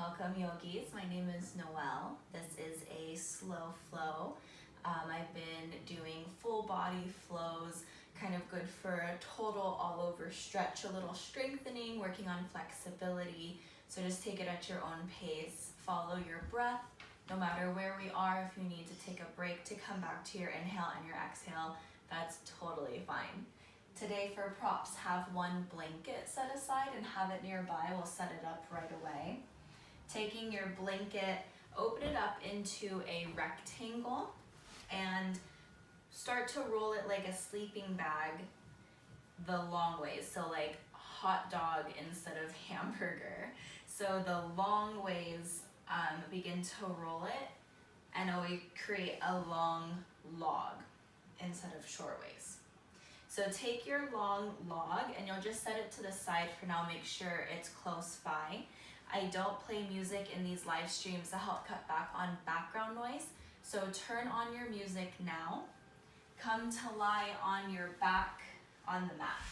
Welcome yogis, my name is Noelle. This is a slow flow. I've been doing full body flows, kind of good for a total all over stretch, a little strengthening, working on flexibility. So just take it at your own pace, follow your breath, no matter where we are. If you need to take a break to come back to your inhale and your exhale, that's totally fine. Today for props, have one blanket set aside and have it nearby. We'll set it up right away. Taking your blanket, open it up into a rectangle and start to roll it like a sleeping bag the long ways. So like hot dog instead of hamburger. So the long ways, begin to roll it and always create a long log instead of short ways. So take your long log and you'll just set it to the side for now. Make sure it's close by. I don't play music in these live streams to help cut back on background noise. So turn on your music now. Come to lie on your back on the mat.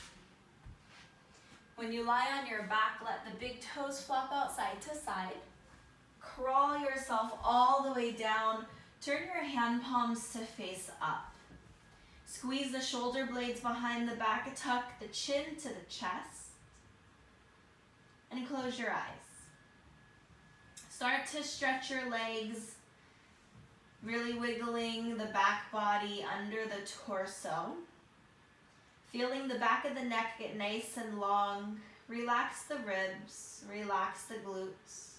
When you lie on your back, let the big toes flop out side to side. Crawl yourself all the way down. Turn your hand palms to face up. Squeeze the shoulder blades behind the back, tuck the chin to the chest, and close your eyes. Start to stretch your legs, really wiggling the back body under the torso. Feeling the back of the neck get nice and long. Relax the ribs, relax the glutes.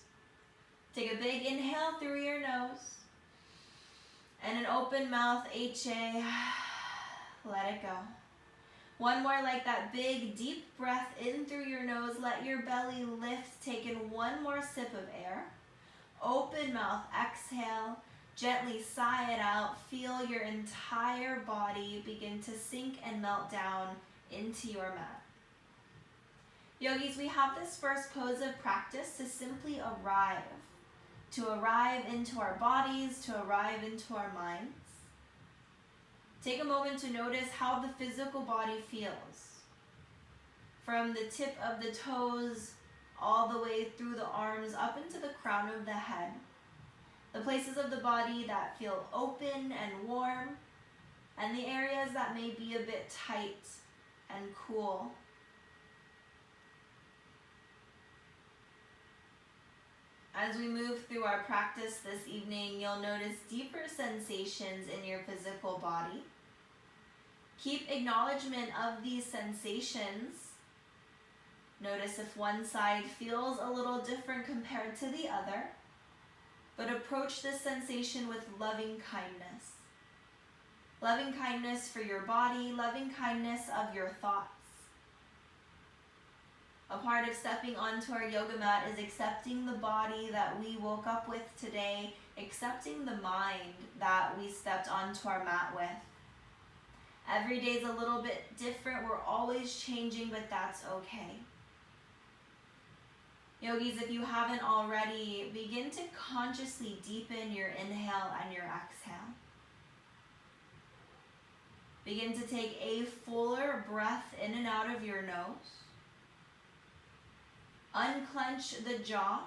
Take a big inhale through your nose, and an open mouth, HA. Let it go. One more like that big deep breath in through your nose. Let your belly lift. Take in one more sip of air. Open mouth, exhale. Gently sigh it out. Feel your entire body begin to sink and melt down into your mat. Yogis, we have this first pose of practice to simply arrive. To arrive into our bodies, to arrive into our minds. Take a moment to notice how the physical body feels. From the tip of the toes all the way through the arms up into the crown of the head. The places of the body that feel open and warm, and the areas that may be a bit tight and cool. As we move through our practice this evening, you'll notice deeper sensations in your physical body. Keep acknowledgement of these sensations. Notice if one side feels a little different compared to the other, but approach this sensation with loving kindness. Loving kindness for your body, loving kindness of your thoughts. A part of stepping onto our yoga mat is accepting the body that we woke up with today, accepting the mind that we stepped onto our mat with. Every day is a little bit different. We're always changing, but that's okay. Yogis, if you haven't already, begin to consciously deepen your inhale and your exhale. Begin to take a fuller breath in and out of your nose. Unclench the jaw.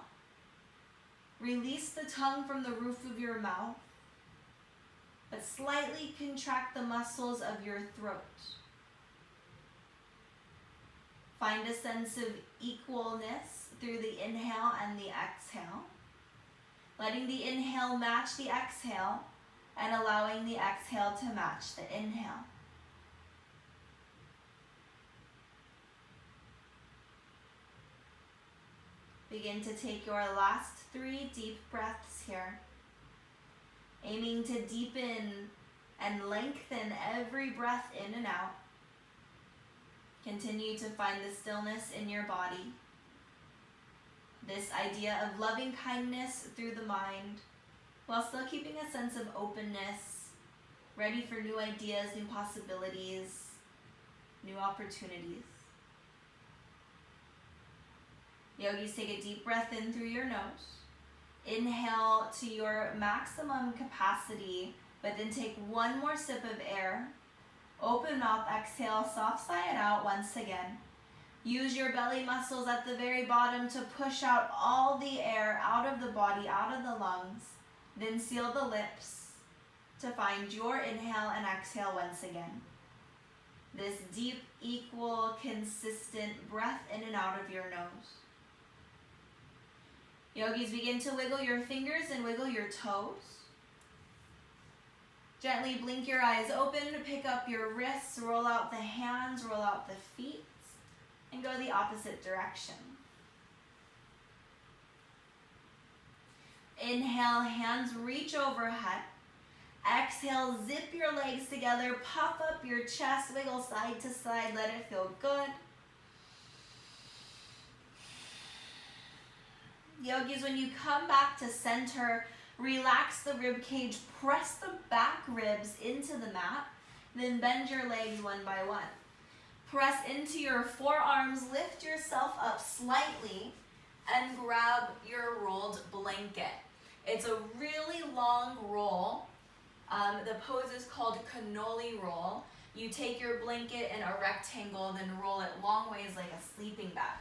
Release the tongue from the roof of your mouth, but slightly contract the muscles of your throat. Find a sense of equalness through the inhale and the exhale. Letting the inhale match the exhale and allowing the exhale to match the inhale. Begin to take your last 3 deep breaths here. Aiming to deepen and lengthen every breath in and out. Continue to find the stillness in your body. This idea of loving kindness through the mind, while still keeping a sense of openness, ready for new ideas, new possibilities, new opportunities. Yogis, take a deep breath in through your nose. Inhale to your maximum capacity, but then take one more sip of air. Open mouth, exhale, soft sigh it out once again. Use your belly muscles at the very bottom to push out all the air out of the body, out of the lungs. Then seal the lips to find your inhale and exhale once again. This deep, equal, consistent breath in and out of your nose. Yogis, begin to wiggle your fingers and wiggle your toes. Gently blink your eyes open, pick up your wrists, roll out the hands, roll out the feet, and go the opposite direction. Inhale, hands reach overhead. Exhale, zip your legs together, puff up your chest, wiggle side to side, let it feel good. Yogis, when you come back to center, relax the rib cage, press the back ribs into the mat, then bend your legs one by one. Press into your forearms, lift yourself up slightly, and grab your rolled blanket. It's a really long roll. The pose is called cannoli roll. You take your blanket in a rectangle, then roll it long ways like a sleeping bag.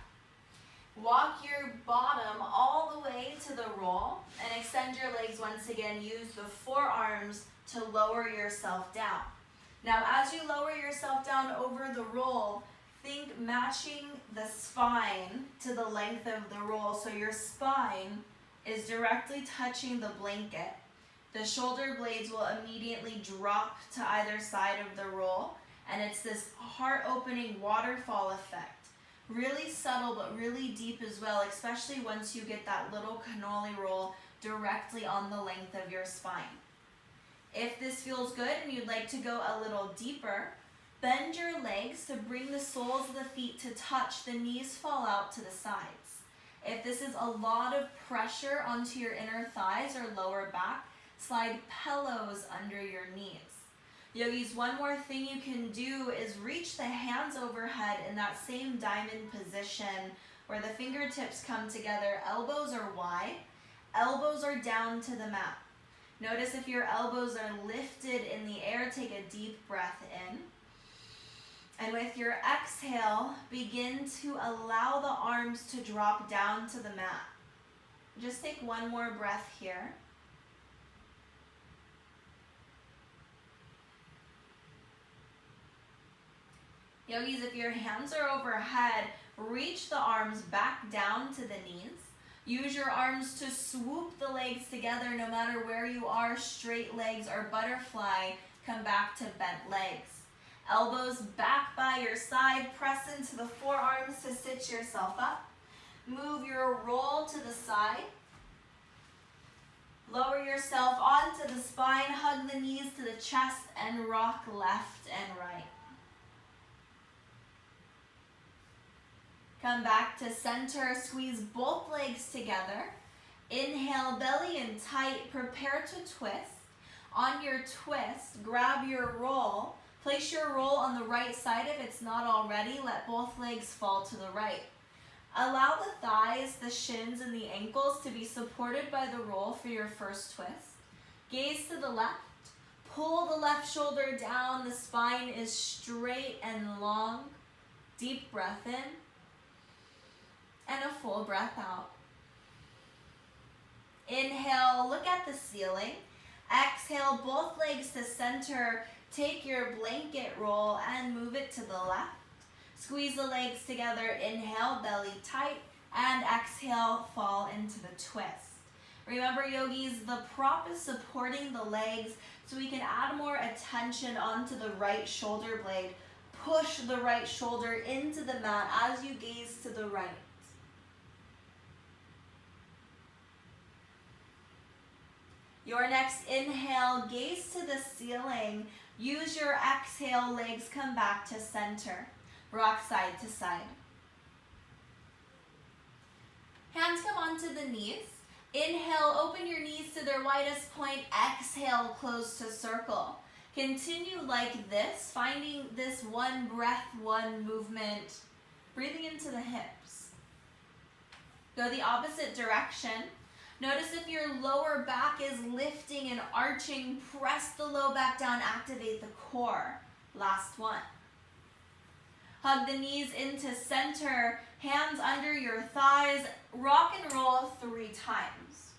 Walk your bottom all the way to the roll and extend your legs once again. Use the forearms to lower yourself down. Now, as you lower yourself down over the roll, think matching the spine to the length of the roll. So your spine is directly touching the blanket. The shoulder blades will immediately drop to either side of the roll, and it's this heart-opening waterfall effect. Really subtle, but really deep as well, especially once you get that little cannoli roll directly on the length of your spine. If this feels good and you'd like to go a little deeper, bend your legs to bring the soles of the feet to touch. The knees fall out to the sides. If this is a lot of pressure onto your inner thighs or lower back, slide pillows under your knees. Yogis, one more thing you can do is reach the hands overhead in that same diamond position where the fingertips come together. Elbows are wide, elbows are down to the mat. Notice if your elbows are lifted in the air, take a deep breath in. And with your exhale, begin to allow the arms to drop down to the mat. Just take one more breath here. Yogis, if your hands are overhead, reach the arms back down to the knees. Use your arms to swoop the legs together no matter where you are, straight legs or butterfly, come back to bent legs. Elbows back by your side, press into the forearms to sit yourself up. Move your roll to the side. Lower yourself onto the spine, hug the knees to the chest, and rock left and right. Come back to center, squeeze both legs together. Inhale, belly in tight, prepare to twist. On your twist, grab your roll. Place your roll on the right side if it's not already. Let both legs fall to the right. Allow the thighs, the shins, and the ankles to be supported by the roll for your first twist. Gaze to the left. Pull the left shoulder down. The spine is straight and long. Deep breath in. And a full breath out. Inhale, look at the ceiling. Exhale, both legs to center. Take your blanket roll and move it to the left. Squeeze the legs together. Inhale, belly tight. And exhale, fall into the twist. Remember, yogis, the prop is supporting the legs so we can add more attention onto the right shoulder blade. Push the right shoulder into the mat as you gaze to the right. Your next inhale, gaze to the ceiling. Use your exhale, legs come back to center. Rock side to side. Hands come onto the knees. Inhale, open your knees to their widest point. Exhale, close to circle. Continue like this, finding this one breath, one movement. Breathing into the hips. Go the opposite direction. Notice if your lower back is lifting and arching, press the low back down, activate the core. Last one. Hug the knees into center, hands under your thighs. Rock and roll 3 times.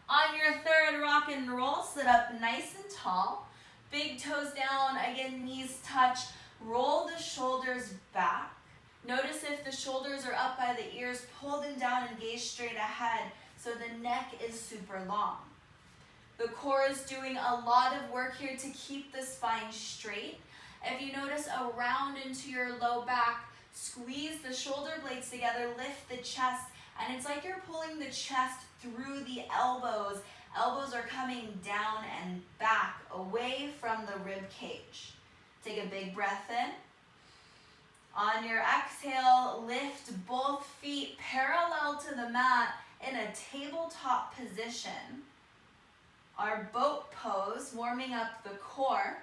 On your third rock and roll, sit up nice and tall. Big toes down, again, knees touch. Roll the shoulders back. Notice if the shoulders are up by the ears, pull them down and gaze straight ahead so the neck is super long. The core is doing a lot of work here to keep the spine straight. If you notice a round into your low back, squeeze the shoulder blades together, lift the chest, and it's like you're pulling the chest through the elbows. Elbows are coming down and back, away from the rib cage. Take a big breath in. On your exhale, lift both feet parallel to the mat in a tabletop position. Our boat pose, warming up the core.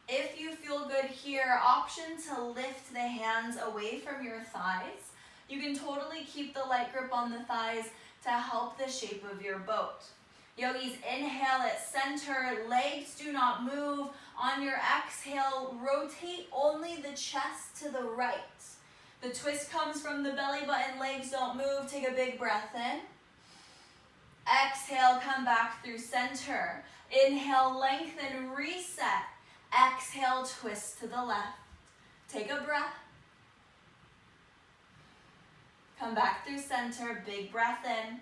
If you feel good here, option to lift the hands away from your thighs. You can totally keep the light grip on the thighs to help the shape of your boat. Yogis, inhale at center, legs do not move. On your exhale, rotate only the chest to the right. The twist comes from the belly button, legs don't move. Take a big breath in. Exhale, come back through center. Inhale, lengthen, reset. Exhale, twist to the left. Take a breath. Come back through center, big breath in.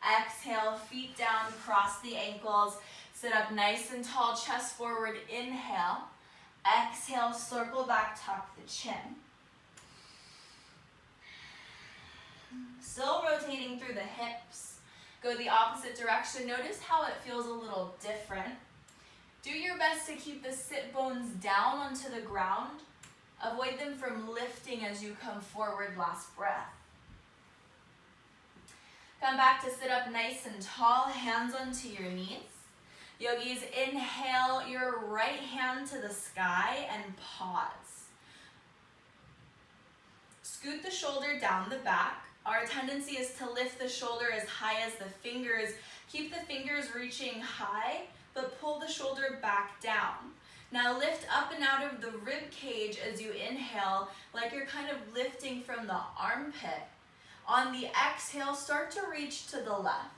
Exhale, feet down, cross the ankles. Sit up nice and tall, chest forward, inhale. Exhale, circle back, tuck the chin. Still rotating through the hips. Go the opposite direction. Notice how it feels a little different. Do your best to keep the sit bones down onto the ground. Avoid them from lifting as you come forward, last breath. Come back to sit up nice and tall, hands onto your knees. Yogis, inhale your right hand to the sky and pause. Scoot the shoulder down the back. Our tendency is to lift the shoulder as high as the fingers. Keep the fingers reaching high, but pull the shoulder back down. Now lift up and out of the rib cage as you inhale, like you're kind of lifting from the armpit. On the exhale, start to reach to the left.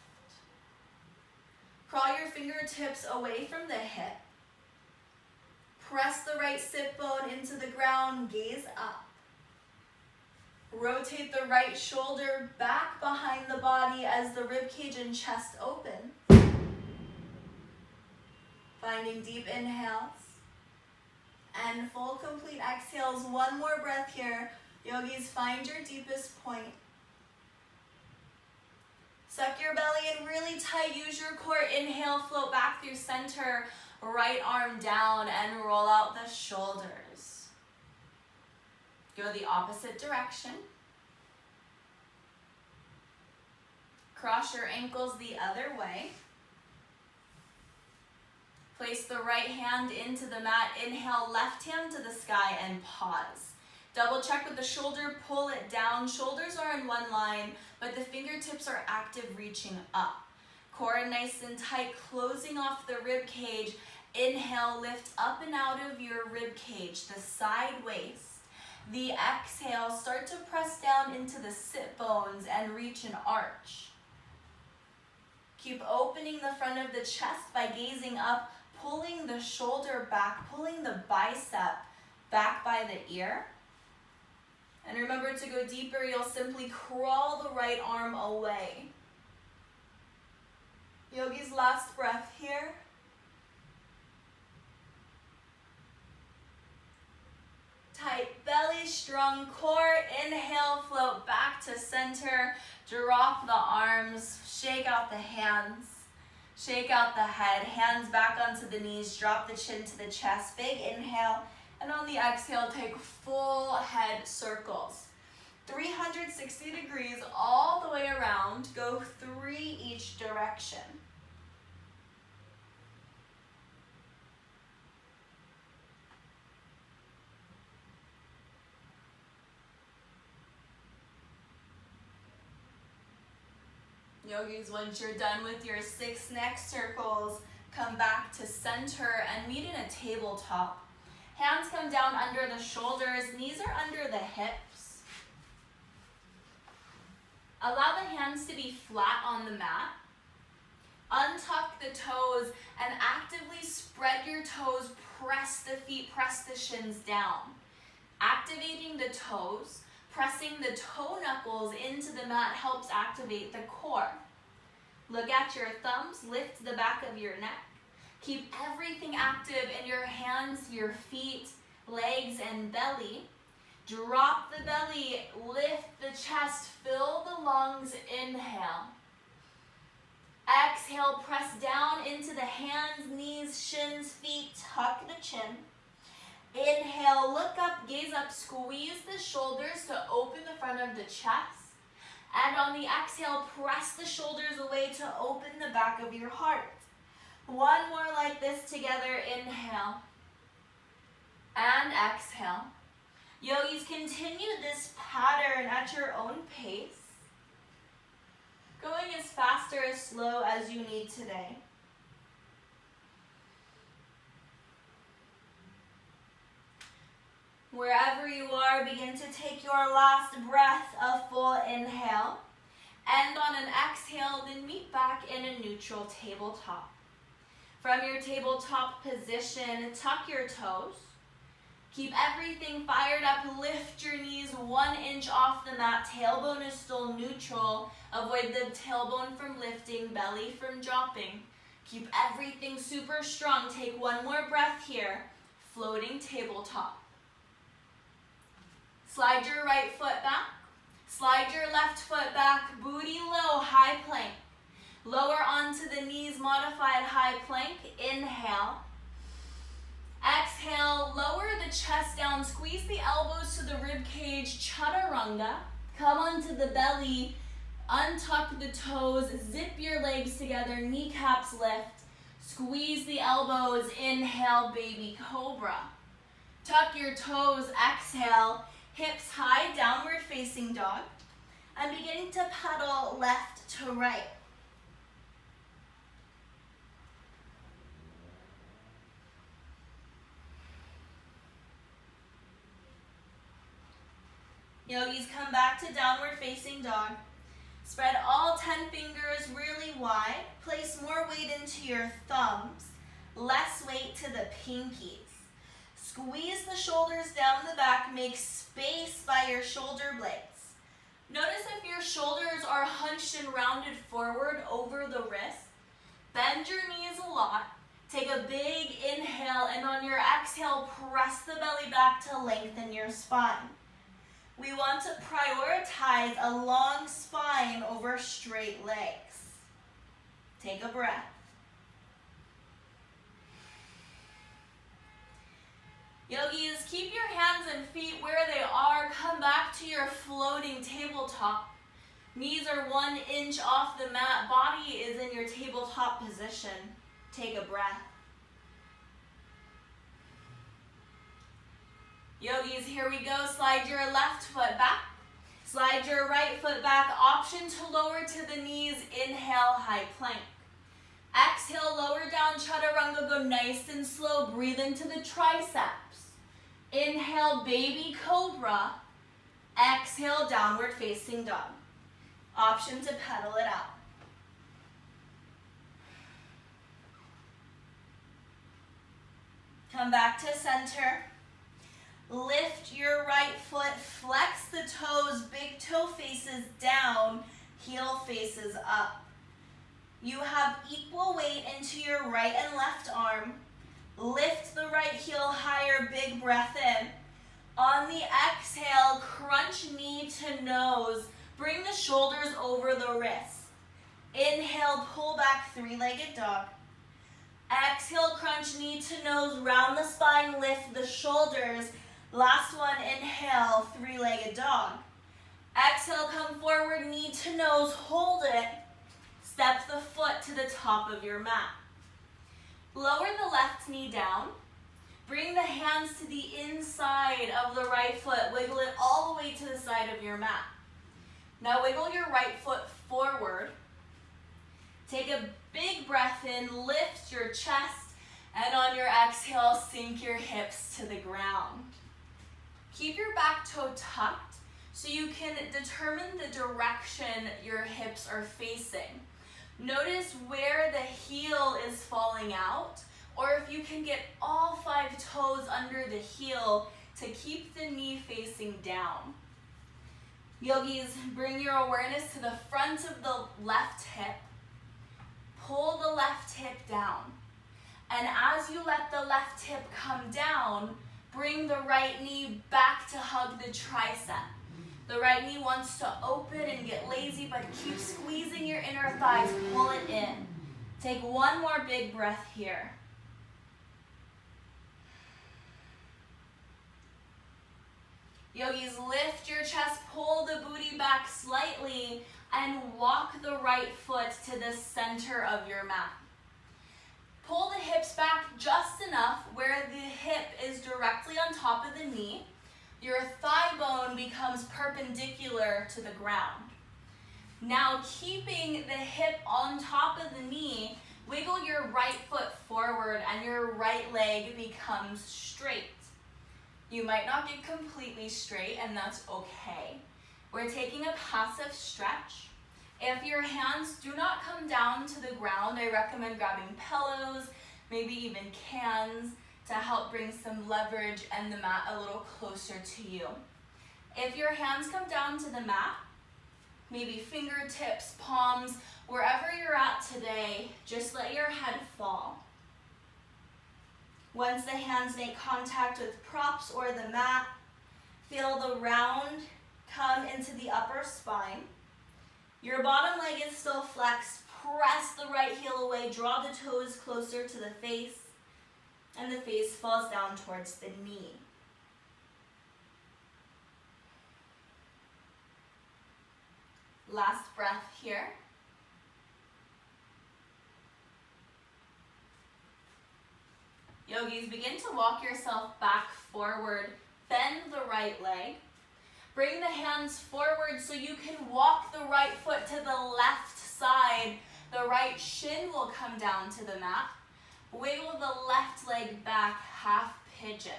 Crawl your fingertips away from the hip. Press the right sit bone into the ground, gaze up. Rotate the right shoulder back behind the body as the rib cage and chest open. Finding deep inhales and full complete exhales. One more breath here. Yogis, find your deepest point. Suck your belly in really tight. Use your core. Inhale, float back through center. Right arm down and roll out the shoulders. Go the opposite direction. Cross your ankles the other way. Place the right hand into the mat. Inhale, left hand to the sky and pause. Double check with the shoulder, pull it down. Shoulders are in one line, but the fingertips are active, reaching up. Core nice and tight, closing off the rib cage. Inhale, lift up and out of your rib cage, the side waist. The exhale, start to press down into the sit bones and reach an arch. Keep opening the front of the chest by gazing up, pulling the shoulder back, pulling the bicep back by the ear. And remember, to go deeper, you'll simply crawl the right arm away. Yogis, last breath here. Tight belly, strong core. Inhale, float back to center. Drop the arms, shake out the hands. Shake out the head, hands back onto the knees. Drop the chin to the chest. Big inhale. And on the exhale, take full head circles. 360 degrees all the way around. Go 3 each direction. Yogis, once you're done with your 6 neck circles, come back to center and meet in a tabletop. Hands come down under the shoulders, knees are under the hips. Allow the hands to be flat on the mat. Untuck the toes and actively spread your toes, press the feet, press the shins down. Activating the toes, pressing the toe knuckles into the mat helps activate the core. Look at your thumbs, lift the back of your neck. Keep everything active in your hands, your feet, legs, and belly. Drop the belly, lift the chest, fill the lungs, inhale. Exhale, press down into the hands, knees, shins, feet, tuck the chin. Inhale, look up, gaze up, squeeze the shoulders to open the front of the chest. And on the exhale, press the shoulders away to open the back of your heart. One more like this together, inhale. And exhale. Yogis, continue this pattern at your own pace. Going as fast or as slow as you need today. Wherever you are, begin to take your last breath, a full inhale. End on an exhale, then meet back in a neutral tabletop. From your tabletop position, tuck your toes. Keep everything fired up, lift your knees 1 inch off the mat, tailbone is still neutral. Avoid the tailbone from lifting, belly from dropping. Keep everything super strong. Take one more breath here, floating tabletop. Slide your right foot back, slide your left foot back, booty low, high plank. Lower onto the knees, modified high plank, inhale. Exhale, lower the chest down, squeeze the elbows to the rib cage, chaturanga. Come onto the belly, untuck the toes, zip your legs together, kneecaps lift. Squeeze the elbows, inhale, baby cobra. Tuck your toes, exhale, hips high, downward facing dog. And beginning to pedal left to right. Yogis, come back to downward facing dog. Spread all 10 fingers really wide. Place more weight into your thumbs, less weight to the pinkies. Squeeze the shoulders down the back, make space by your shoulder blades. Notice if your shoulders are hunched and rounded forward over the wrist. Bend your knees a lot. Take a big inhale, and on your exhale, press the belly back to lengthen your spine. We want to prioritize a long spine over straight legs. Take a breath. Yogis, keep your hands and feet where they are. Come back to your floating tabletop. Knees are 1 inch off the mat. Body is in your tabletop position. Take a breath. Yogis, here we go. Slide your left foot back. Slide your right foot back. Option to lower to the knees. Inhale, high plank. Exhale, lower down, chaturanga. Go nice and slow. Breathe into the triceps. Inhale, baby cobra. Exhale, downward facing dog. Option to pedal it out. Come back to center. Lift your right foot, flex the toes, big toe faces down, heel faces up. You have equal weight into your right and left arm. Lift the right heel higher, big breath in. On the exhale, crunch knee to nose. Bring the shoulders over the wrists. Inhale, pull back, three-legged dog. Exhale, crunch knee to nose, round the spine, lift the shoulders. Last one, inhale, three-legged dog. Exhale, come forward, knee to nose, hold it. Step the foot to the top of your mat. Lower the left knee down. Bring the hands to the inside of the right foot. Wiggle it all the way to the side of your mat. Now wiggle your right foot forward. Take a big breath in, lift your chest. And on your exhale, sink your hips to the ground. Keep your back toe tucked so you can determine the direction your hips are facing. Notice where the heel is falling out, or if you can get all 5 toes under the heel to keep the knee facing down. Yogis, bring your awareness to the front of the left hip. Pull the left hip down. And as you let the left hip come down, bring the right knee back to hug the tricep. The right knee wants to open and get lazy, but keep squeezing your inner thighs. Pull it in. Take one more big breath here. Yogis, lift your chest, pull the booty back slightly, and walk the right foot to the center of your mat. Pull the hips back just enough where the hip is directly on top of the knee. Your thigh bone becomes perpendicular to the ground. Now, keeping the hip on top of the knee, wiggle your right foot forward and your right leg becomes straight. You might not get completely straight, and that's okay. We're taking a passive stretch. If your hands do not come down to the ground, I recommend grabbing pillows, maybe even cans, to help bring some leverage and the mat a little closer to you. If your hands come down to the mat, maybe fingertips, palms, wherever you're at today, just let your head fall. Once the hands make contact with props or the mat, feel the round come into the upper spine. Your bottom leg is still flexed. Press the right heel away, draw the toes closer to the face, and the face falls down towards the knee. Last breath here. Yogis, begin to walk yourself back forward. Bend the right leg. Bring the hands forward so you can walk the right foot to the left side. The right shin will come down to the mat. Wiggle the left leg back, half pigeon.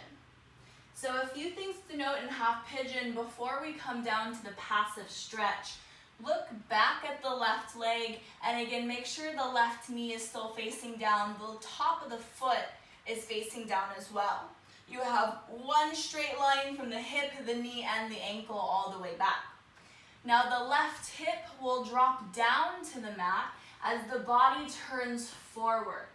So a few things to note in half pigeon before we come down to the passive stretch. Look back at the left leg, and again, make sure the left knee is still facing down. The top of the foot is facing down as well. You have one straight line from the hip, the knee, and the ankle all the way back. Now the left hip will drop down to the mat as the body turns forward.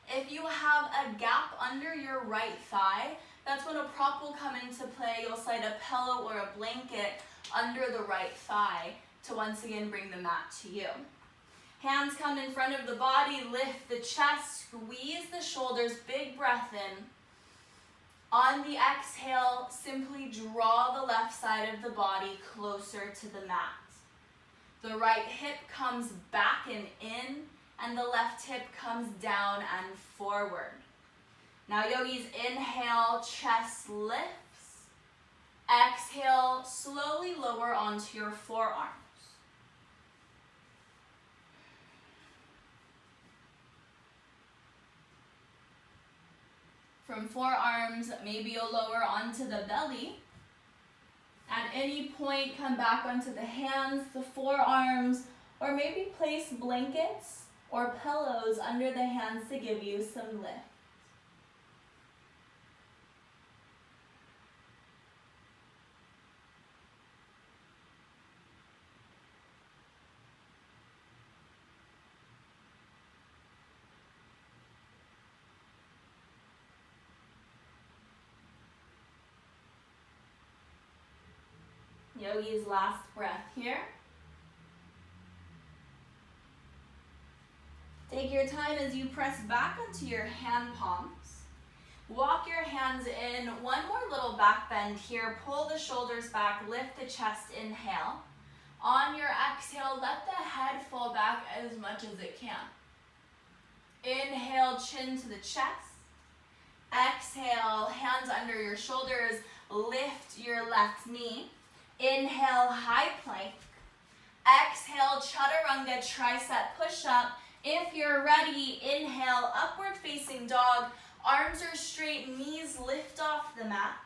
If you have a gap under your right thigh, that's when a prop will come into play. You'll slide a pillow or a blanket under the right thigh to once again bring the mat to you. Hands come in front of the body, lift the chest, squeeze the shoulders, big breath in. On the exhale, simply draw the left side of the body closer to the mat. The right hip comes back and in, and the left hip comes down and forward. Now yogis, inhale, chest lifts. Exhale, slowly lower onto your forearms. From forearms, maybe you'll lower onto the belly. At any point, come back onto the hands, the forearms, or maybe place blankets or pillows under the hands to give you some lift. Yogis, last breath here. Take your time as you press back onto your hand palms. Walk your hands in. One more little back bend here. Pull the shoulders back, lift the chest, inhale. On your exhale, let the head fall back as much as it can. Inhale, chin to the chest. Exhale, hands under your shoulders, lift your left knee. Inhale, high plank. Exhale, chaturanga, tricep push-up. If you're ready, inhale, upward facing dog. Arms are straight, knees lift off the mat.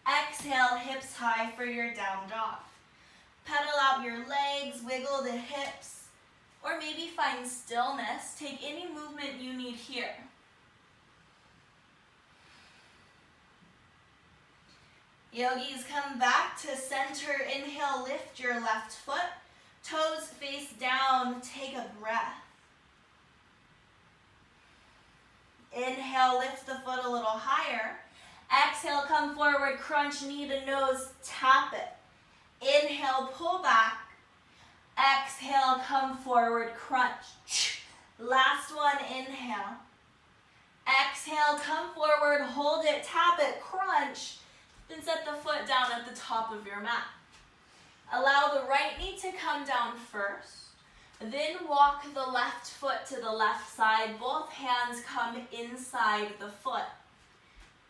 Exhale, hips high for your down dog. Pedal out your legs, wiggle the hips, or maybe find stillness. Take any movement you need here. Yogis, come back to center. Inhale, lift your left foot. Toes face down, take a breath. Inhale, lift the foot a little higher. Exhale, come forward, crunch knee to nose, tap it. Inhale, pull back. Exhale, come forward, crunch. Last one, inhale. Exhale, come forward, hold it, tap it, crunch. Then set the foot down at the top of your mat. Allow the right knee to come down first. Then walk the left foot to the left side. Both hands come inside the foot.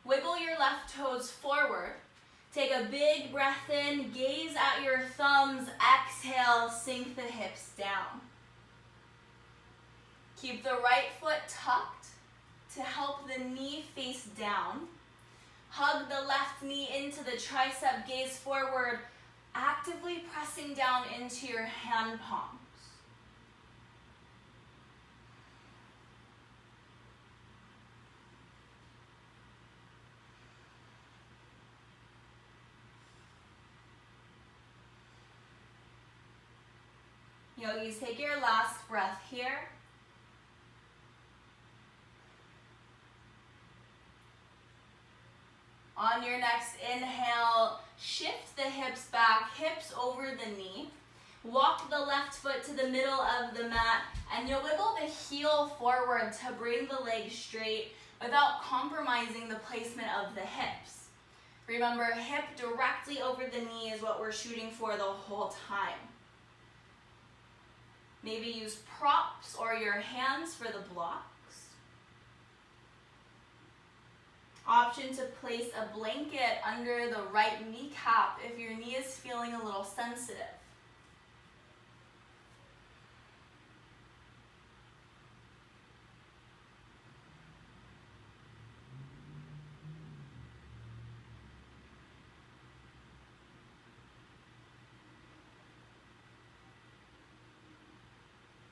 Wiggle your left toes forward. Take a big breath in, gaze at your thumbs. Exhale, sink the hips down. Keep the right foot tucked to help the knee face down. Hug the left knee into the tricep, gaze forward, actively pressing down into your hand palms. Yogis, take your last breath here. On your next inhale, shift the hips back, hips over the knee. Walk the left foot to the middle of the mat, and you'll wiggle the heel forward to bring the leg straight without compromising the placement of the hips. Remember, hip directly over the knee is what we're shooting for the whole time. Maybe use props or your hands for the blocks. Option to place a blanket under the right kneecap if your knee is feeling a little sensitive.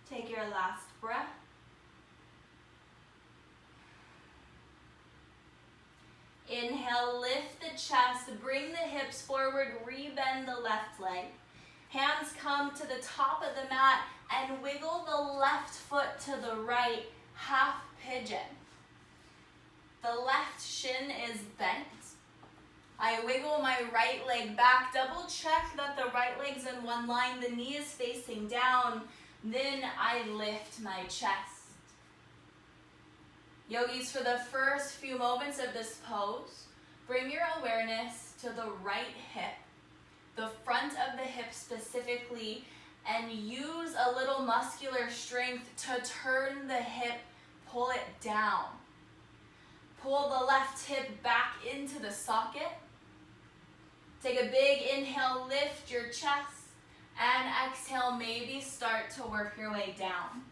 Take your last breath. Inhale, lift the chest, bring the hips forward, rebend the left leg. Hands come to the top of the mat and wiggle the left foot to the right, half pigeon. The left shin is bent. I wiggle my right leg back, double check that the right leg's in one line, the knee is facing down. Then I lift my chest. Yogis, for the first few moments of this pose, bring your awareness to the right hip, the front of the hip specifically, and use a little muscular strength to turn the hip, pull it down. Pull the left hip back into the socket. Take a big inhale, lift your chest. And exhale, maybe start to work your way down.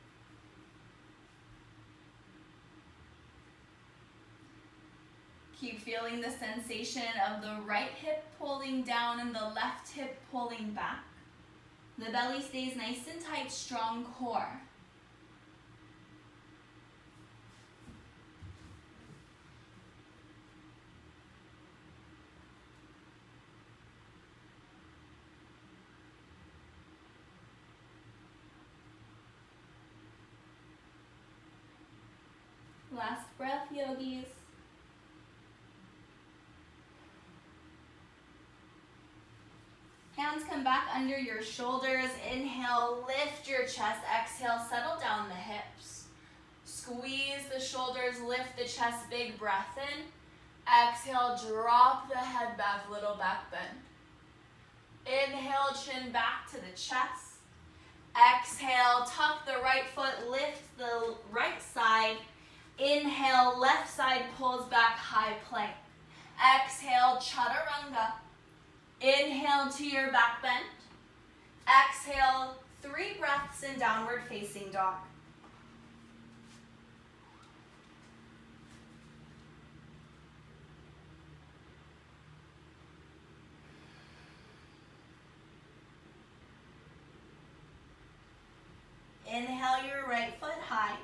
Keep feeling the sensation of the right hip pulling down and the left hip pulling back. The belly stays nice and tight, strong core. Last breath, yogis. Hands come back under your shoulders. Inhale, lift your chest. Exhale, settle down the hips. Squeeze the shoulders, lift the chest, big breath in. Exhale, drop the head back, little back bend. Inhale, chin back to the chest. Exhale, tuck the right foot, lift the right side. Inhale, left side pulls back, high plank. Exhale, chaturanga. Inhale to your back bend. Exhale, 3 breaths in downward facing dog. Inhale your right foot high.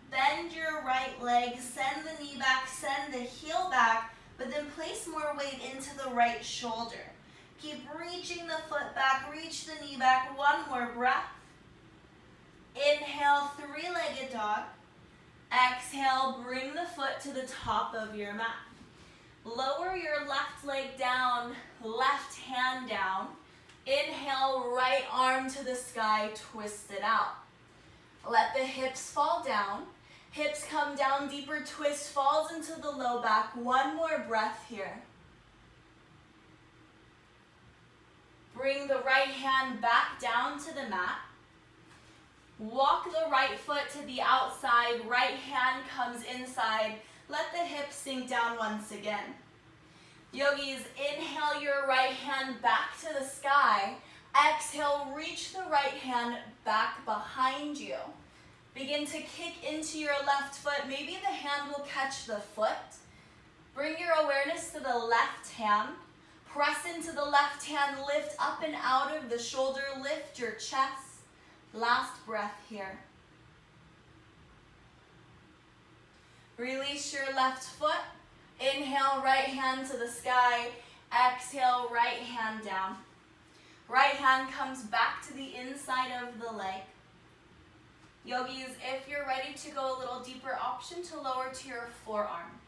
Bend your right leg, send the knee back, send the heel back, but then place more weight into the right shoulder. Keep reaching the foot back, reach the knee back. One more breath. Inhale, three-legged dog. Exhale, bring the foot to the top of your mat. Lower your left leg down, left hand down. Inhale, right arm to the sky, twist it out. Let the hips fall down. Hips come down deeper, twist falls into the low back. One more breath here. Bring the right hand back down to the mat. Walk the right foot to the outside. Right hand comes inside. Let the hips sink down once again. Yogis, inhale your right hand back to the sky. Exhale, reach the right hand back behind you. Begin to kick into your left foot. Maybe the hand will catch the foot. Bring your awareness to the left hand. Press into the left hand. Lift up and out of the shoulder. Lift your chest. Last breath here. Release your left foot. Inhale, right hand to the sky. Exhale, right hand down. Right hand comes back to the inside of the leg. Yogis, if you're ready to go a little deeper, option to lower to your forearms.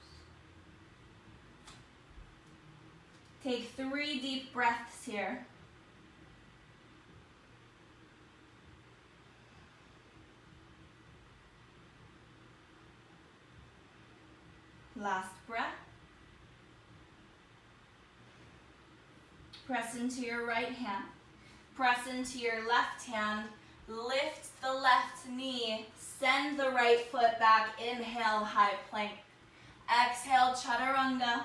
Take 3 deep breaths here. Last breath. Press into your right hand. Press into your left hand. Lift the left knee. Send the right foot back. Inhale, high plank. Exhale, chaturanga.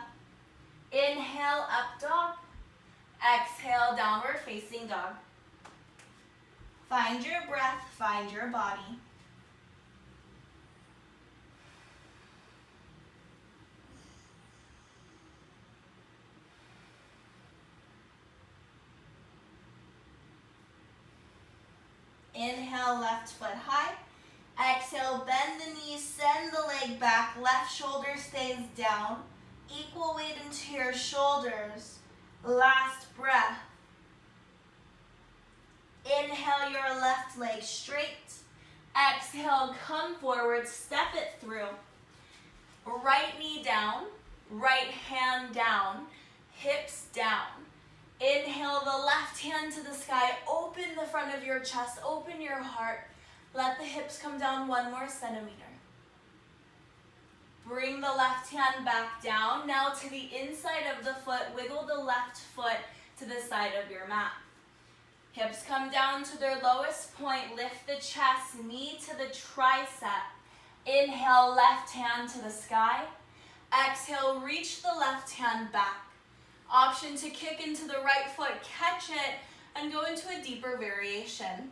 Inhale, up dog. Exhale, downward facing dog. Find your breath, find your body. Inhale, left foot high. Exhale, bend the knees, send the leg back. Left shoulder stays down. Equal weight into your shoulders. Last breath. Inhale your left leg straight. Exhale, come forward, step it through. Right knee down, right hand down, hips down. Inhale the left hand to the sky. Open the front of your chest, open your heart. Let the hips come down 1 more centimeter. Bring the left hand back down. Now to the inside of the foot, wiggle the left foot to the side of your mat. Hips come down to their lowest point. Lift the chest, knee to the tricep. Inhale, left hand to the sky. Exhale, reach the left hand back. Option to kick into the right foot, catch it, and go into a deeper variation.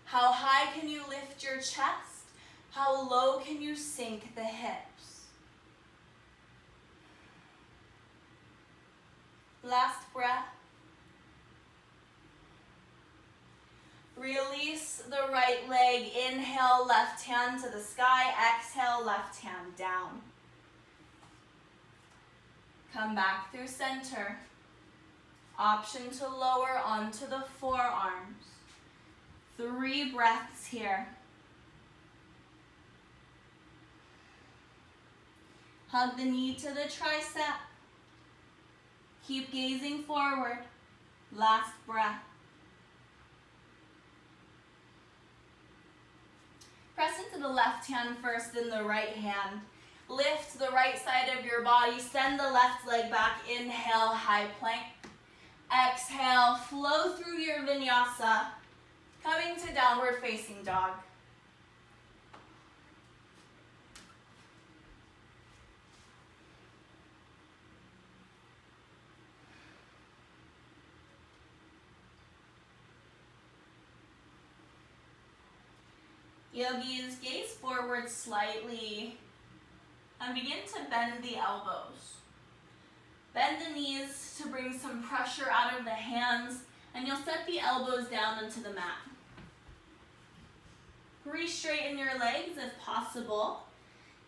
How high can you lift your chest? How low can you sink the hips? Last breath. Release the right leg. Inhale, left hand to the sky. Exhale, left hand down. Come back through center. Option to lower onto the forearms. 3 breaths here. Hug the knee to the tricep. Keep gazing forward. Last breath. Press into the left hand first, then the right hand. Lift the right side of your body. Send the left leg back. Inhale, high plank. Exhale, flow through your vinyasa. Coming to downward facing dog. Yogis, gaze forward slightly and begin to bend the elbows. Bend the knees to bring some pressure out of the hands, and you'll set the elbows down into the mat. Re-straighten your legs if possible.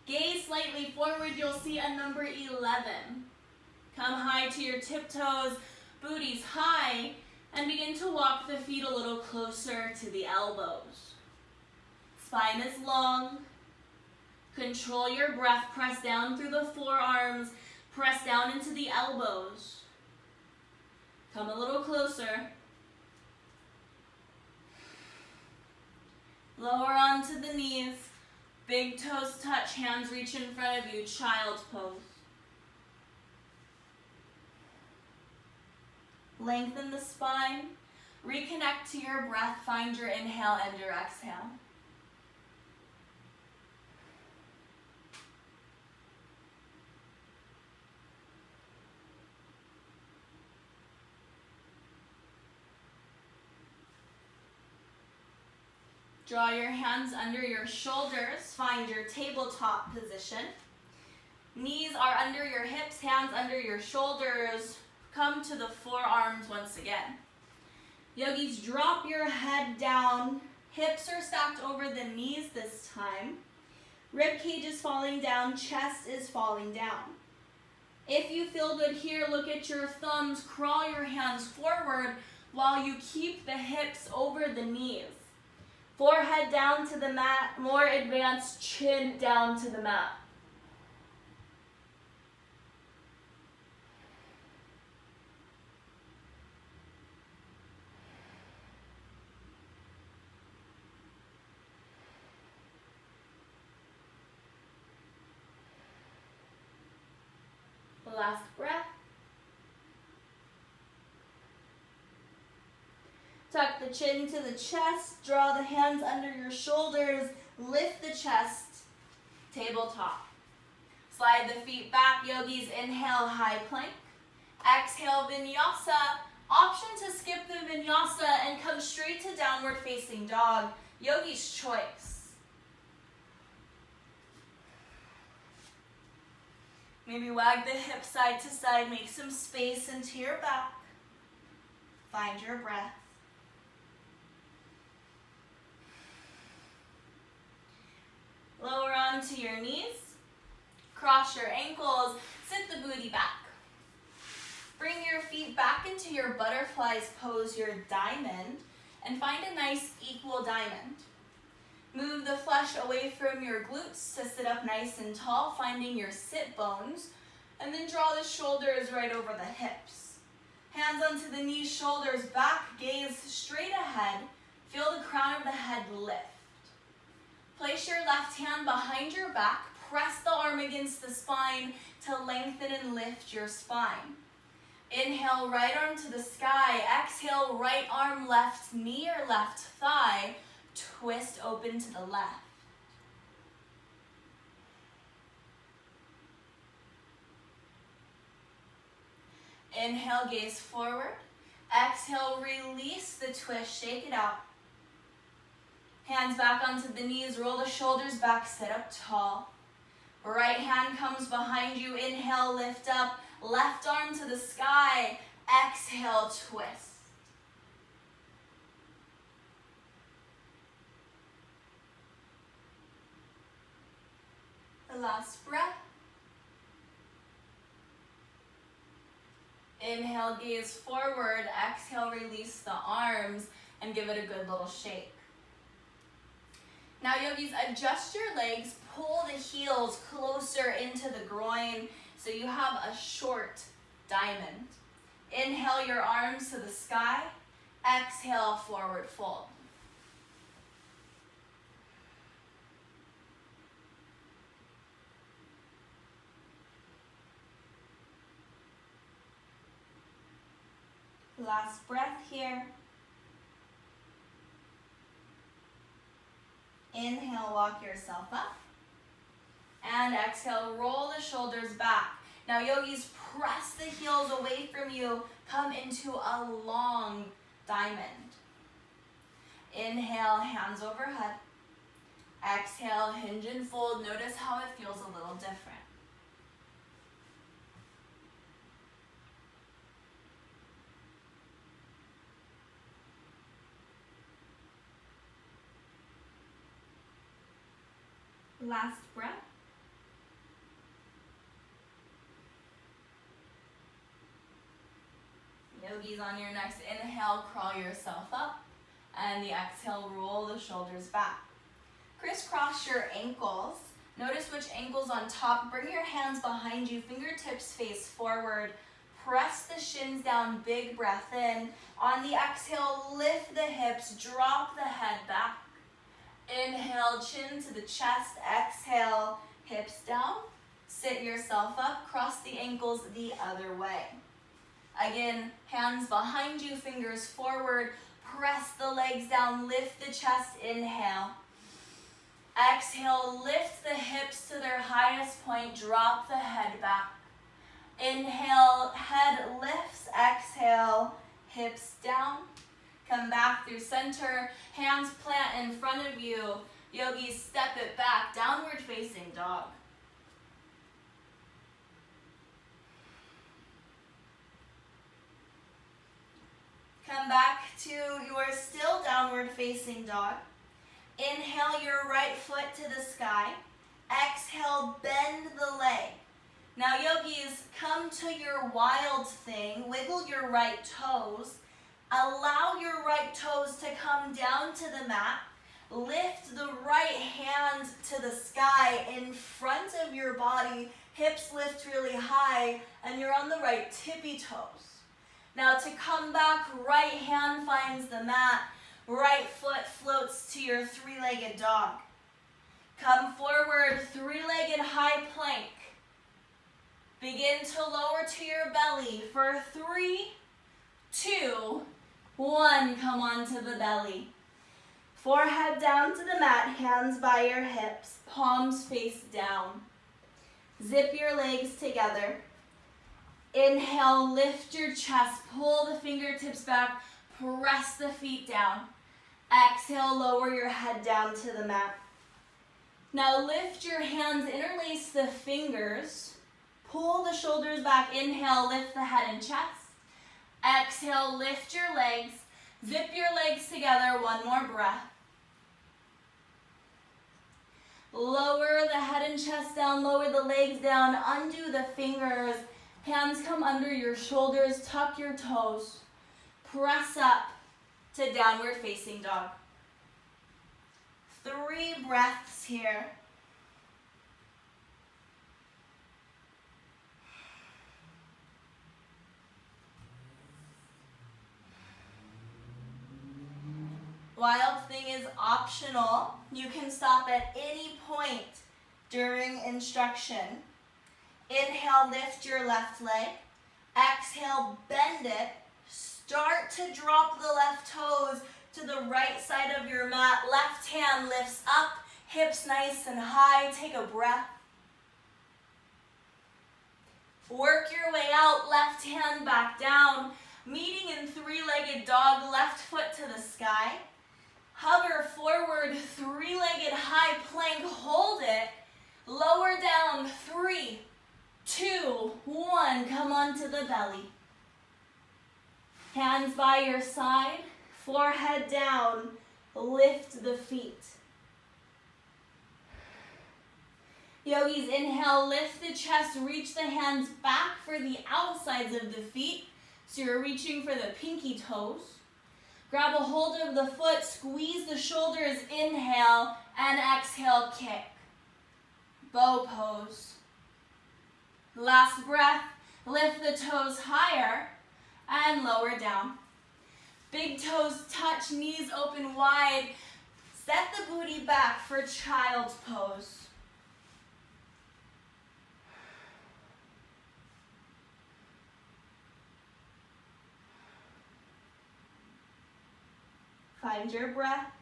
Gaze slightly forward, you'll see a number 11. Come high to your tiptoes, booties high, and begin to walk the feet a little closer to the elbows. Spine is long. Control your breath, press down through the forearms, press down into the elbows. Come a little closer. Lower onto the knees. Big toes touch, hands reach in front of you, child's pose. Lengthen the spine. Reconnect to your breath. Find your inhale and your exhale. Draw your hands under your shoulders. Find your tabletop position. Knees are under your hips, hands under your shoulders. Come to the forearms once again. Yogis, drop your head down. Hips are stacked over the knees this time. Rib cage is falling down, chest is falling down. If you feel good here, look at your thumbs, crawl your hands forward while you keep the hips over the knees. Forehead down to the mat, more advanced, chin down to the mat. Last breath. Tuck the chin to the chest, draw the hands under your shoulders, lift the chest, tabletop. Slide the feet back, yogis, inhale, high plank. Exhale, vinyasa. Option to skip the vinyasa and come straight to downward facing dog, yogi's choice. Maybe wag the hips side to side, make some space into your back. Find your breath. Lower onto your knees. Cross your ankles. Sit the booty back. Bring your feet back into your butterflies pose, your diamond, and find a nice equal diamond. Move the flesh away from your glutes to sit up nice and tall, finding your sit bones, and then draw the shoulders right over the hips. Hands onto the knees, shoulders back, gaze straight ahead. Feel the crown of the head lift. Place your left hand behind your back, press the arm against the spine to lengthen and lift your spine. Inhale, right arm to the sky. Exhale, right arm, left knee or left thigh. Twist open to the left. Inhale, gaze forward. Exhale, release the twist, shake it out. Hands back onto the knees, roll the shoulders back, sit up tall. Right hand comes behind you, inhale, lift up. Left arm to the sky, exhale, twist. The last breath. Inhale, gaze forward. Exhale, release the arms and give it a good little shake. Now, yogis, adjust your legs, pull the heels closer into the groin so you have a short diamond. Inhale your arms to the sky. Exhale, forward fold. Last breath here. Inhale, walk yourself up. And exhale, roll the shoulders back. Now, yogis, press the heels away from you. Come into a long diamond. Inhale, hands overhead. Exhale, hinge and fold. Notice how it feels a little different. Last breath. Yogis, on your next inhale, crawl yourself up. And the exhale, roll the shoulders back. Crisscross your ankles. Notice which ankle's on top. Bring your hands behind you, fingertips face forward. Press the shins down, big breath in. On the exhale, lift the hips, drop the head back. Inhale, chin to the chest. Exhale, hips down. Sit yourself up, cross the ankles the other way. Again, hands behind you, fingers forward. Press the legs down, lift the chest, inhale. Exhale, lift the hips to their highest point, drop the head back. Inhale, head lifts, exhale, hips down. Come back through center, hands plant in front of you. Yogis, step it back, downward facing dog. Come back to your still downward facing dog. Inhale your right foot to the sky. Exhale, bend the leg. Now yogis, come to your wild thing. Wiggle your right toes. Allow your right toes to come down to the mat. Lift the right hand to the sky in front of your body. Hips lift really high, and you're on the right tippy toes. Now to come back, right hand finds the mat. Right foot floats to your three-legged dog. Come forward, three-legged high plank. Begin to lower to your belly for 3, 2, 1. Come onto the belly. Forehead down to the mat, hands by your hips, palms face down. Zip your legs together. Inhale, lift your chest, pull the fingertips back, press the feet down. Exhale, lower your head down to the mat. Now lift your hands, interlace the fingers, pull the shoulders back. Inhale, lift the head and chest. Exhale, lift your legs, zip your legs together, one more breath. Lower the head and chest down, lower the legs down, undo the fingers. Hands come under your shoulders, tuck your toes. Press up to downward facing dog. 3 breaths here. Wild thing is optional. You can stop at any point during instruction. Inhale, lift your left leg. Exhale, bend it. Start to drop the left toes to the right side of your mat. Left hand lifts up, hips nice and high. Take a breath. Work your way out, left hand back down. Meeting in three-legged dog, left foot to the sky. Hover forward, three-legged high plank, hold it. Lower down, 3, 2, 1, come onto the belly. Hands by your side, forehead down, lift the feet. Yogis, inhale, lift the chest, reach the hands back for the outsides of the feet. So you're reaching for the pinky toes. Grab a hold of the foot, squeeze the shoulders, inhale, and exhale, kick. Bow pose. Last breath, lift the toes higher and lower down. Big toes touch, knees open wide. Set the booty back for child's pose. Find your breath.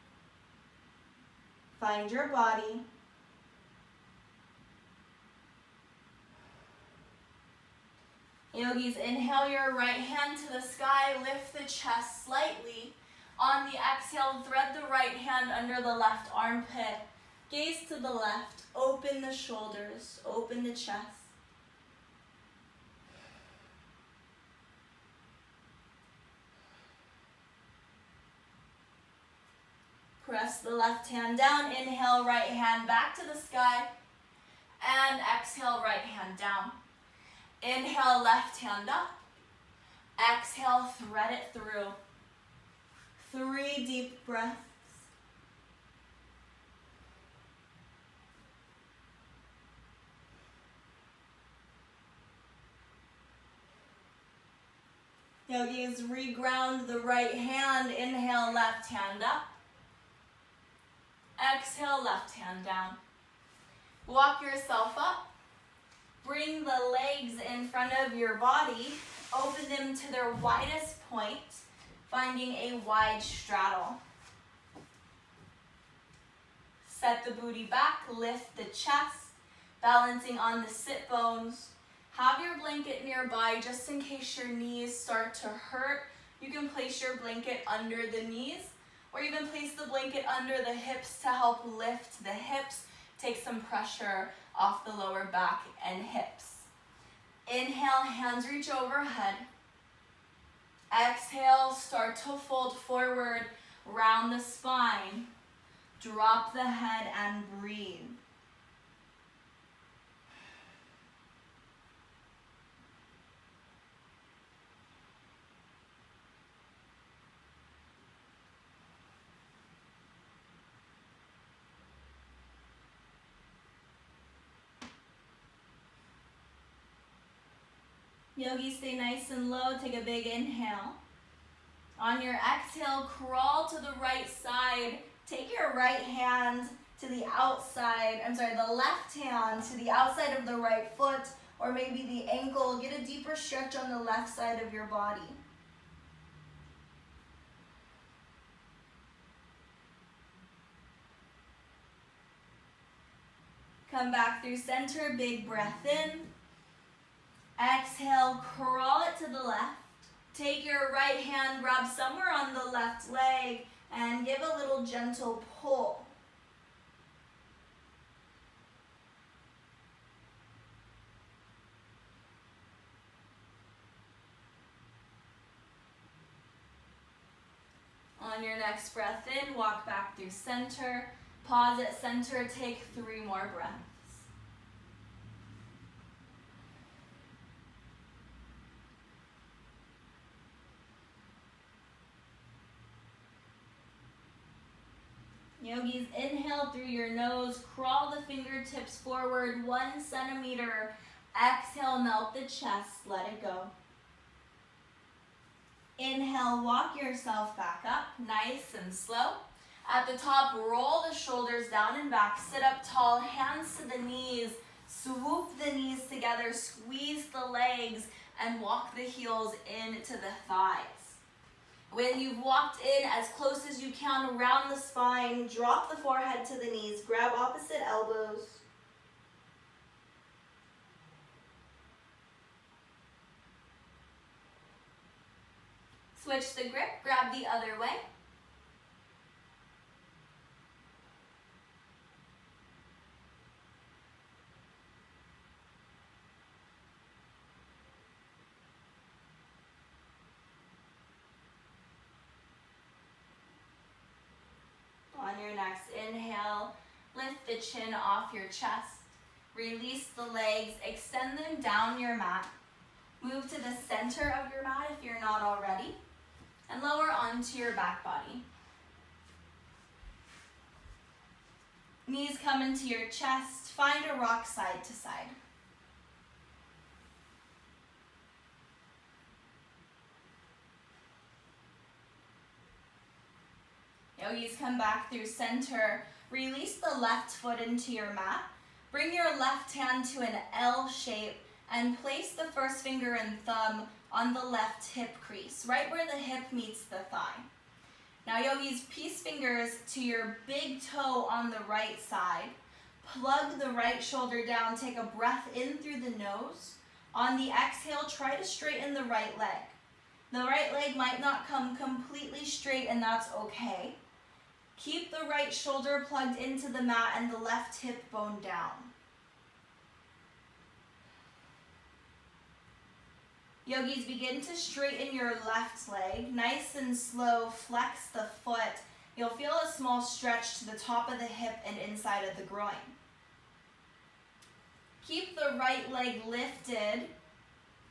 Find your body. Yogis, inhale your right hand to the sky, lift the chest slightly. On the exhale, thread the right hand under the left armpit. Gaze to the left, open the shoulders, open the chest. Press the left hand down. Inhale, right hand back to the sky. And exhale, right hand down. Inhale, left hand up. Exhale, thread it through. 3 deep breaths. Yogis, reground the right hand. Inhale, left hand up. Exhale, left hand down. Walk yourself up. Bring the legs in front of your body. Open them to their widest point, finding a wide straddle. Set the booty back, lift the chest, balancing on the sit bones. Have your blanket nearby just in case your knees start to hurt. You can place your blanket under the knees, or even place the blanket under the hips to help lift the hips, take some pressure off the lower back and hips. Inhale, hands reach overhead. Exhale, start to fold forward, round the spine. Drop the head and breathe. Yogi, stay nice and low. Take a big inhale. On your exhale, crawl to the right side. Take your right hand to the outside, the left hand to the outside of the right foot, or maybe the ankle. Get a deeper stretch on the left side of your body. Come back through center, big breath in. Exhale, crawl it to the left. Take your right hand, grab somewhere on the left leg, and give a little gentle pull. On your next breath in, walk back through center. Pause at center, take 3 more breaths. Yogis, inhale through your nose, crawl the fingertips forward 1 centimeter. Exhale, melt the chest, let it go. Inhale, walk yourself back up, nice and slow. At the top, roll the shoulders down and back, sit up tall, hands to the knees, swoop the knees together, squeeze the legs, and walk the heels into the thighs. When you've walked in as close as you can around the spine, drop the forehead to the knees, grab opposite elbows. Switch the grip, grab the other way. On your next inhale, lift the chin off your chest. Release the legs, extend them down your mat. Move to the center of your mat if you're not already, and lower onto your back body. Knees come into your chest. Find a rock side to side. Yogis, come back through center. Release the left foot into your mat. Bring your left hand to an L shape and place the first finger and thumb on the left hip crease, right where the hip meets the thigh. Now, yogis, peace fingers to your big toe on the right side. Plug the right shoulder down. Take a breath in through the nose. On the exhale, try to straighten the right leg. The right leg might not come completely straight, and that's okay. Keep the right shoulder plugged into the mat and the left hip bone down. Yogis, begin to straighten your left leg. Nice and slow, flex the foot. You'll feel a small stretch to the top of the hip and inside of the groin. Keep the right leg lifted.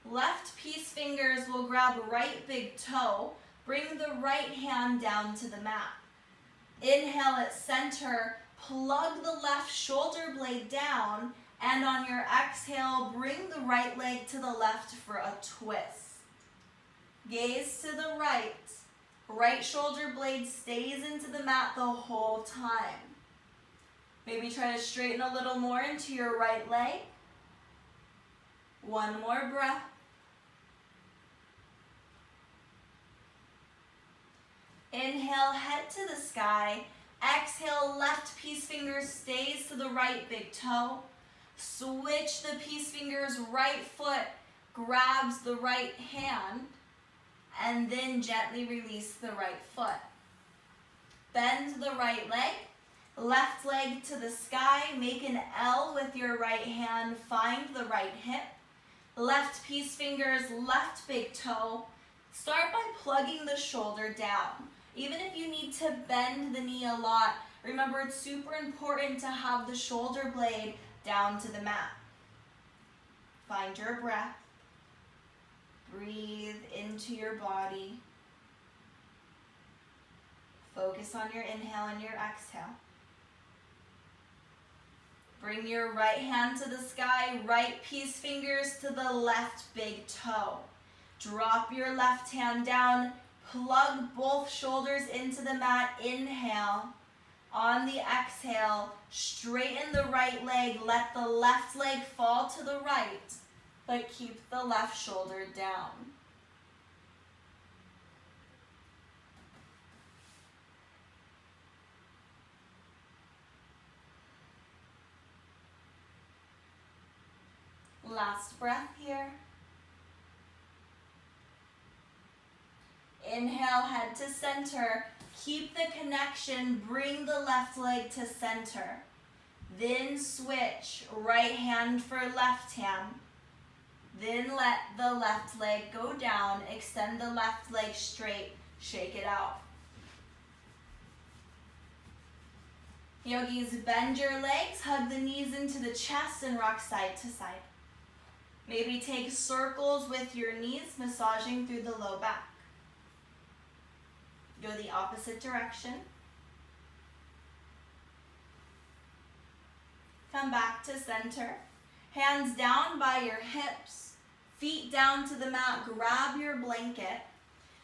Left peace fingers will grab right big toe. Bring the right hand down to the mat. Inhale at center. Plug the left shoulder blade down. And on your exhale, bring the right leg to the left for a twist. Gaze to the right. Right shoulder blade stays into the mat the whole time. Maybe try to straighten a little more into your right leg. One more breath. Inhale, head to the sky. Exhale, left peace finger stays to the right big toe. Switch the peace fingers, right foot grabs the right hand, and then gently release the right foot. Bend the right leg, left leg to the sky, make an L with your right hand, find the right hip. Left peace fingers, left big toe. Start by plugging the shoulder down. Even if you need to bend the knee a lot, remember it's super important to have the shoulder blade down to the mat. Find your breath. Breathe into your body. Focus on your inhale and your exhale. Bring your right hand to the sky, right peace fingers to the left big toe. Drop your left hand down, plug both shoulders into the mat, inhale. On the exhale, straighten the right leg, let the left leg fall to the right, but keep the left shoulder down. Last breath here. Inhale, head to center. Keep the connection, bring the left leg to center. Then switch, right hand for left hand. Then let the left leg go down, extend the left leg straight, shake it out. Yogis, bend your legs, hug the knees into the chest and rock side to side. Maybe take circles with your knees, massaging through the low back. Go the opposite direction. Come back to center. Hands down by your hips. Feet down to the mat. Grab your blanket.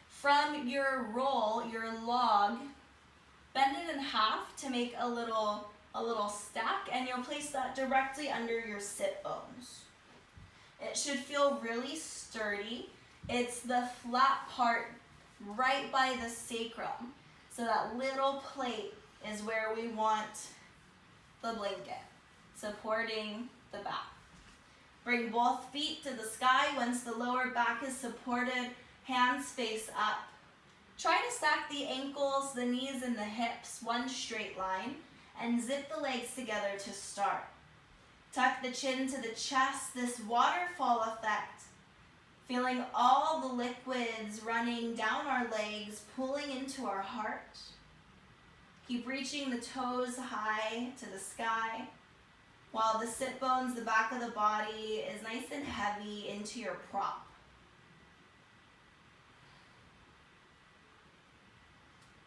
From your roll, your log, bend it in half to make a little stack, and you'll place that directly under your sit bones. It should feel really sturdy. It's the flat part right by the sacrum. So that little plate is where we want the blanket, supporting the back. Bring both feet to the sky. Once the lower back is supported, hands face up. Try to stack the ankles, the knees, and the hips, one straight line, and zip the legs together to start. Tuck the chin to the chest, this waterfall effect. Feeling all the liquids running down our legs, pulling into our heart. Keep reaching the toes high to the sky, while the sit bones, the back of the body, is nice and heavy into your prop.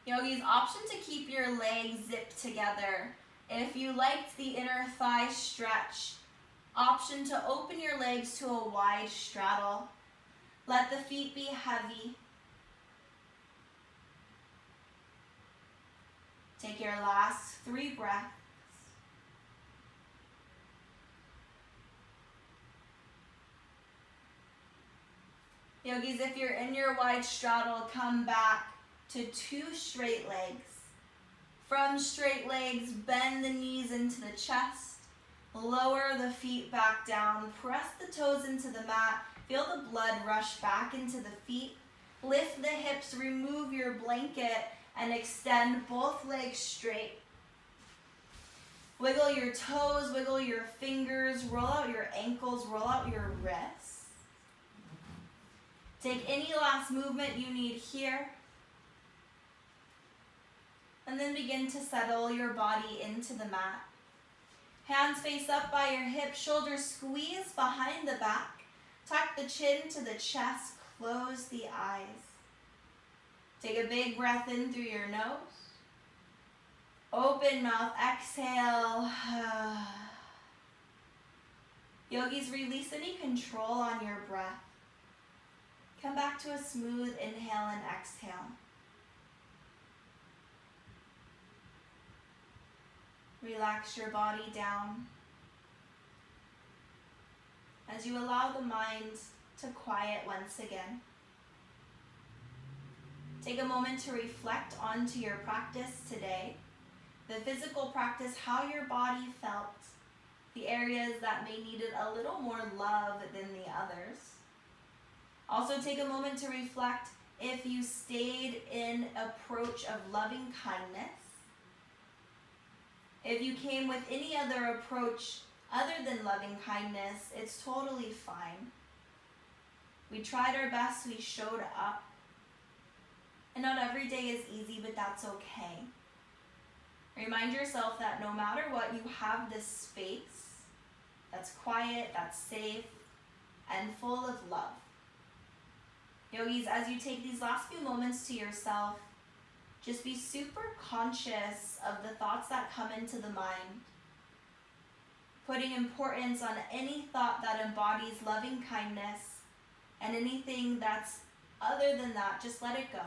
Yogis, option to keep your legs zipped together. If you liked the inner thigh stretch, option to open your legs to a wide straddle. Let the feet be heavy. Take your last 3 breaths. Yogis, if you're in your wide straddle, come back to 2 straight legs. From straight legs, bend the knees into the chest. Lower the feet back down. Press the toes into the mat. Feel the blood rush back into the feet. Lift the hips, remove your blanket, and extend both legs straight. Wiggle your toes, wiggle your fingers, roll out your ankles, roll out your wrists. Take any last movement you need here. And then begin to settle your body into the mat. Hands face up by your hips, shoulders squeeze behind the back. Tuck the chin to the chest, close the eyes. Take a big breath in through your nose. Open mouth, exhale. Yogis, release any control on your breath. Come back to a smooth inhale and exhale. Relax your body down as you allow the mind to quiet once again. Take a moment to reflect onto your practice today, the physical practice, how your body felt, the areas that may needed a little more love than the others. Also take a moment to reflect if you stayed in approach of loving kindness. If you came with any other approach other than loving kindness, it's totally fine. We tried our best, we showed up. And not every day is easy, but that's okay. Remind yourself that no matter what, you have this space that's quiet, that's safe, and full of love. Yogis, as you take these last few moments to yourself, just be super conscious of the thoughts that come into the mind. Putting importance on any thought that embodies loving kindness, and anything that's other than that, just let it go.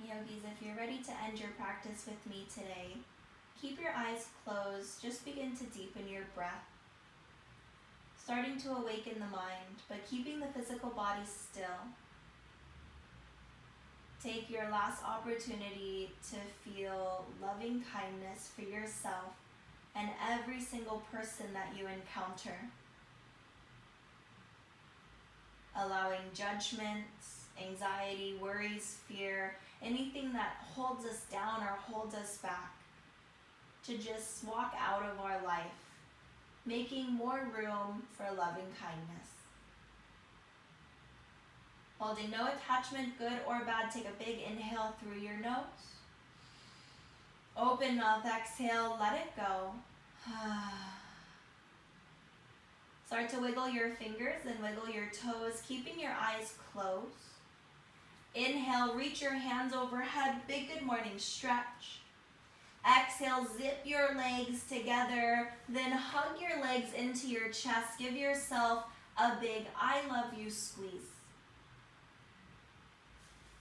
Yogis, if you're ready to end your practice with me today, keep your eyes closed. Just begin to deepen your breath, starting to awaken the mind, but keeping the physical body still. Take your last opportunity to feel loving kindness for yourself and every single person that you encounter. Allowing judgments, anxiety, worries, fear, anything that holds us down or holds us back, to just walk out of our life, making more room for loving kindness. Holding no attachment, good or bad, take a big inhale through your nose. Open mouth, exhale, let it go. Start to wiggle your fingers and wiggle your toes, keeping your eyes closed. Inhale, reach your hands overhead, big good morning stretch. Exhale, zip your legs together, then hug your legs into your chest. Give yourself a big I love you squeeze.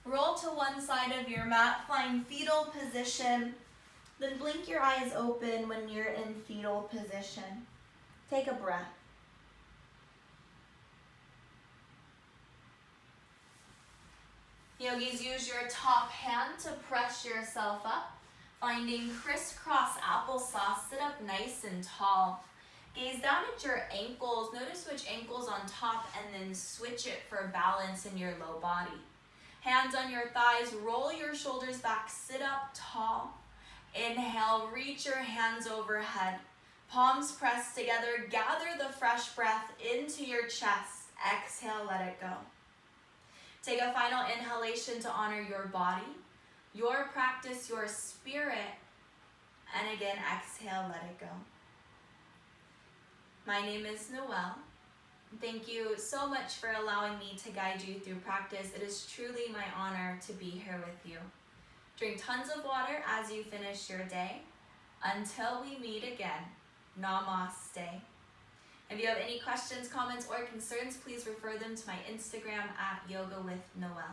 Roll to one side of your mat, find fetal position. Then blink your eyes open when you're in fetal position. Take a breath. Yogis, use your top hand to press yourself up. Finding crisscross applesauce, sit up nice and tall. Gaze down at your ankles. Notice which ankle's on top and then switch it for balance in your low body. Hands on your thighs, roll your shoulders back, sit up tall. Inhale, reach your hands overhead. Palms pressed together. Gather the fresh breath into your chest. Exhale, let it go. Take a final inhalation to honor your body, your practice, your spirit. And again, exhale, let it go. My name is Noelle. Thank you so much for allowing me to guide you through practice. It is truly my honor to be here with you. Drink tons of water as you finish your day. Until we meet again, namaste. If you have any questions, comments, or concerns, please refer them to my Instagram at Yoga with Noelle.